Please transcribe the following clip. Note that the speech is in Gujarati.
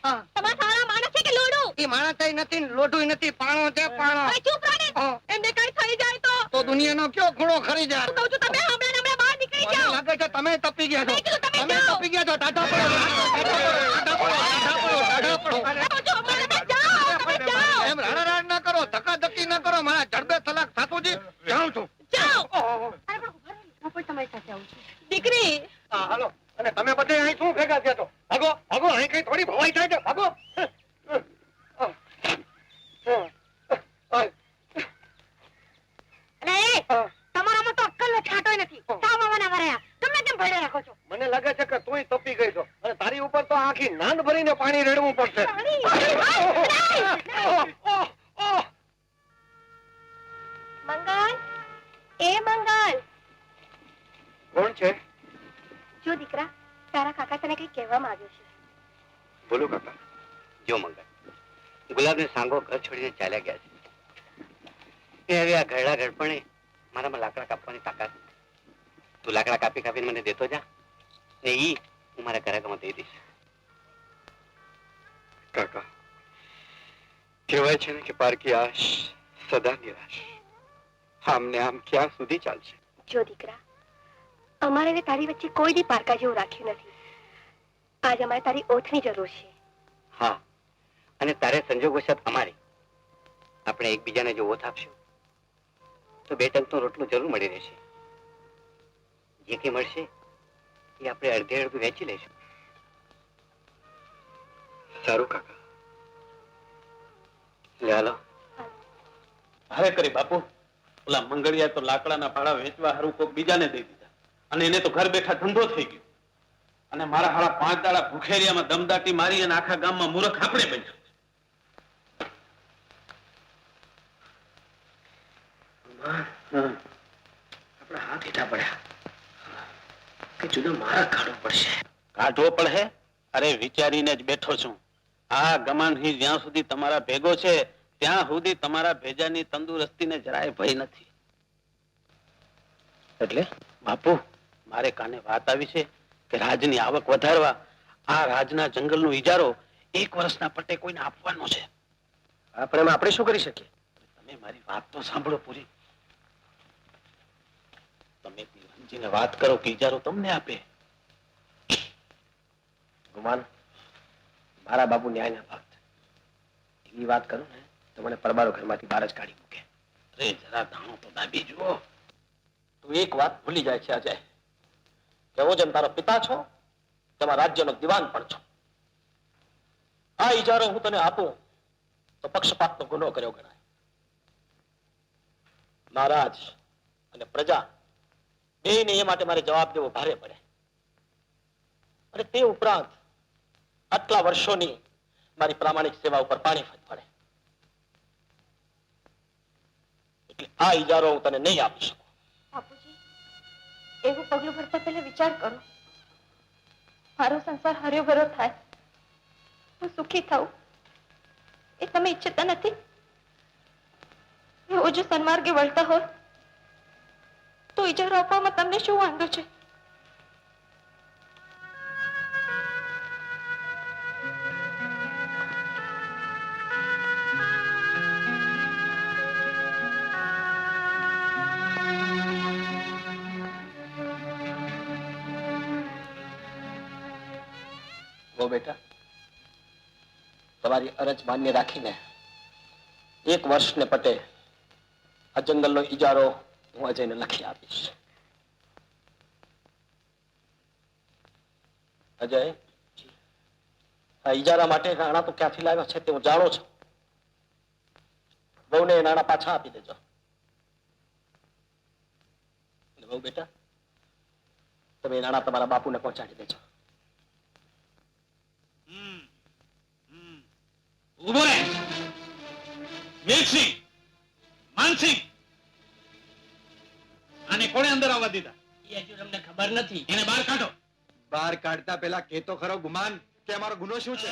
તમારા સારા માણસ છે કે લોડું? ઈ માણસ નથી, લોઢું નથી, પાણો છે પાણો. ચૂપ રહો ને. એમને કઈ થઈ જાય તો દુનિયાનો કયો ખૂણો ખરી જાય? કહું છું તમે હમણાં બહાર નીકળી મને જાઓ. લાગે છે તમે તપી ગયા છો. તમે જાઓ. તપી ગયા છો. ટાટા પડો, એમ રાડારાડ ના કરો, ધક્કાધક્કી ના કરો. મારા જડબે તલાક થાતું છે. જાઉં છું. દીકરી હાલો. અને તમે બધે અહીં શું ભેગા થયા છો? ભાગો ભાગો, અહીં કઈ થોડી ભવાઈ થાય છે. ભાગો. તમારામાં તો અક્કલ નો છાંટો નથી. સાવ આવવાના વરાયા. તમે કેમ ભળે રાખો છો? મને લાગે છે કે તુંય તપી ગઈ છો અને તારી ઉપર તો આખી નાંદ ભરીને પાણી રેડવું પડશે. મંગલ, એ મંગલ. કોણ છે? જો દીકરા, તારા કાકા તને કઈ કહેવા માંગ્યો છે. બોલો કાકા. જો મંગલ, ગુલાબને સાંગો ઘર છોડીને ચાલ્યા ગયા છે. એ હવે આ ઘરડા ઘડપણે મારામાં લાકડા કાપવાની તાકાત નથી. તું લાકડા કાપી કાપીને મને દેતો જા, ને ઈ હું મારા ઘરાકામાં દઈ દઈશ. કાકા, કહેવાય છે ને કે પારકી આશ સદા નિરાશ. આમને આમ ક્યાં સુધી ચાલશે? જો દીકરા, અમારે તારી વચ્ચે કોઈ દી પારકા જેવું રાખ્યું નથી. આજ અમારે તારી ઓઠની જરૂર છે. હા, અને તારે સંજોગવશાત અમારી આપણે એકબીજાને જો ઓથ આપશું તો બે ટંકનો રોટલો જરૂર મળી રહેશે. જે કઈ મળશે એ આપણે અડધે અડધું વેચી લઈશું. સારું કાકા. લે હાલો. ભારે કરી બાપુ. ઓલા મંગળિયા તો લાકડાના ભાડા વેચવા હારું કોક બીજાને દઈ દીધા અને એને તો ઘર બેઠા ધંધો થઈ ગયો. અને મારા હાડા 5 દાડા ભૂખેરિયામાં દમદાટી મારી અને આખા ગામમાં મૂર્ખ આપણે બન્યા. આપણા હાથ હેઠા પડ્યા કે જુદો મારા કાઢવો પડશે. કાઢવો પડે? અરે વિચારીને જ બેઠો છું. આ ગમાણહી જ્યાં સુધી તમારા ભેગો છે ત્યાં સુધી તમારા ભેજાની તંદુરસ્તીને જરાય ભય નથી. એટલે બાપુ, મારે કાને વાત આવી છે કે રાજની આવક વધારવા આ રાજના જંગલનો ઇજારો 1 વર્ષના પટ્ટે કોઈને આપવાનો છે. આપણે શું કરી શકીએ? તમે મારી વાત તો સાંભળો પૂરી. તમે દિવાનજીને વાત કરો કે ઇજારો તમને આપે. ગુમાન, મારા બાપુ ન્યાયના ભક્ત. એવી વાત કરું ને તો મને પરબારો ઘરમાંથી બહાર જ કાઢી મૂકે. અરે જરા ધાણો તો દાબી જુઓ. તું એક વાત ભૂલી જાય છે અજય, કે હું જેમ તારો પિતા છો તેમાં રાજ્યનો દિવાન પણ છો. આ ઇજારો હું તને આપું તો પક્ષપાતનો ગુનો કર્યો ગણાય. મહારાજ અને પ્રજા બેયને એ માટે મારે જવાબ દેવો ભારે પડે. અને તે ઉપરાંત આટલા વર્ષોની મારી પ્રામાણિક સેવા ઉપર પાણી પડે. એટલે આ ઇજારો હું તને નહીં આપી શકું. બાપુજી, એવું પગલું ભરતા પહેલા વિચાર કરો. મારો સંસાર હર્યો ભરો થાય, હું સુખી થાઉં, એ તમે ઈચ્છતા નથી? એવો જો સન્માર્ગે વળતા હોય તો ઇજારો આપવામાં તમને શું વાંધો છે? બેટા, તમારી અરજ માન્ય રાખીને 1 વર્ષને પટે આ જંગલનો ઇજારો હું અજયને લખી આપીશ. અજય, આ ઇજારા માટે નાણાં તો ક્યાંથી લાવ્યો છે તે હું જાણું છું. બહુને એ નાણાં પાછા આપી દેજો. બહુ બેટા, તમે એ નાણાં તમારા બાપુને પહોંચાડી દેજો. ઉભો રહે. વેગસિંહ, માનસિંહ, આને કોણે અંદર આવવા દીધા? એ હજુ તમને ખબર નથી. એને બહાર કાઢો. બહાર કાઢતા પેલા કે તો ખરો ગુમાન કે અમારો ગુનો શું છે?